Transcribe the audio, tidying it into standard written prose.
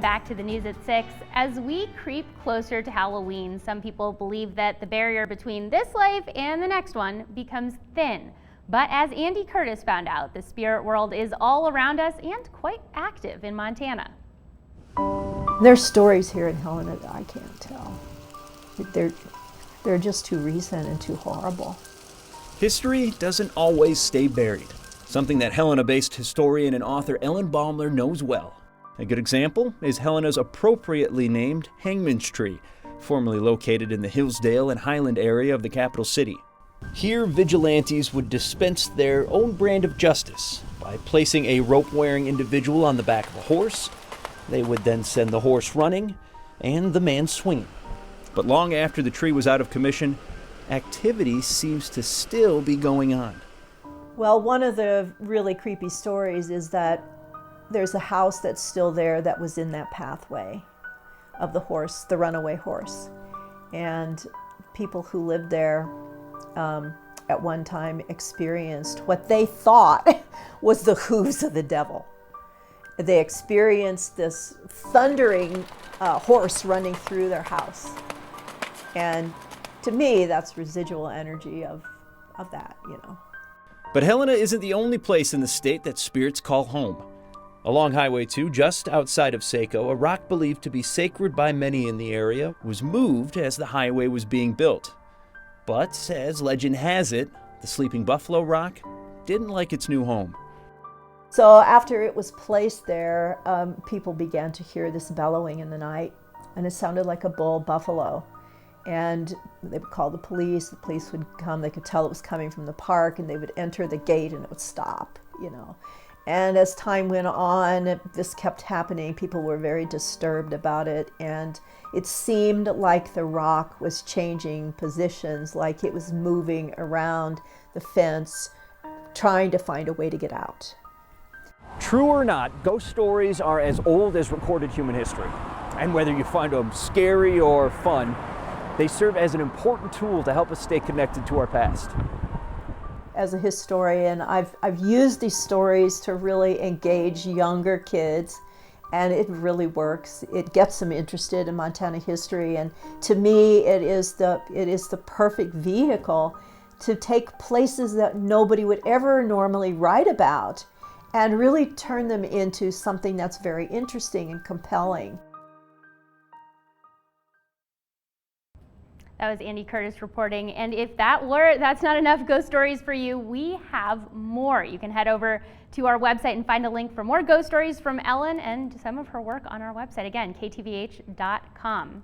Back to the news at 6. As we creep closer to Halloween, some people believe that the barrier between this life and the next one becomes thin. But as Andy Curtis found out, the spirit world is all around us and quite active in Montana. There's stories here in Helena that I can't tell. They're just too recent and too horrible. History doesn't always stay buried, something that Helena-based historian and author Ellen Baumler knows well. A good example is Helena's appropriately named Hangmans Tree, formerly located in the Hillsdale and Highland area of the capital city. Here, vigilantes would dispense their own brand of justice by placing a rope-wearing individual on the back of a horse. They would then send the horse running and the man swinging. But long after the tree was out of commission, activity seems to still be going on. Well, one of the really creepy stories is that there's a house that's still there that was in that pathway of the horse, the runaway horse. And people who lived there at one time experienced what they thought was the hooves of the devil. They experienced this thundering horse running through their house. And to me, that's residual energy of that, you know. But Helena isn't the only place in the state that spirits call home. Along Highway 2, just outside of Saco, a rock believed to be sacred by many in the area was moved as the highway was being built. But, as legend has it, the Sleeping Buffalo Rock didn't like its new home. So after it was placed there, people began to hear this bellowing in the night, and it sounded like a bull buffalo. And they would call the police would come, they could tell it was coming from the park, and they would enter the gate and it would stop, you know. And as time went on, this kept happening. People were very disturbed about it, and it seemed like the rock was changing positions, like it was moving around the fence, trying to find a way to get out. True or not, ghost stories are as old as recorded human history. And whether you find them scary or fun, they serve as an important tool to help us stay connected to our past. As a historian, I've used these stories to really engage younger kids, and it really works. It gets them interested in Montana history, and to me, it is the perfect vehicle to take places that nobody would ever normally write about and really turn them into something that's very interesting and compelling. That was Andy Curtis reporting, and if that's not enough ghost stories for you, we have more. You can head over to our website and find a link for more ghost stories from Ellen and some of her work on our website. Again, ktvh.com.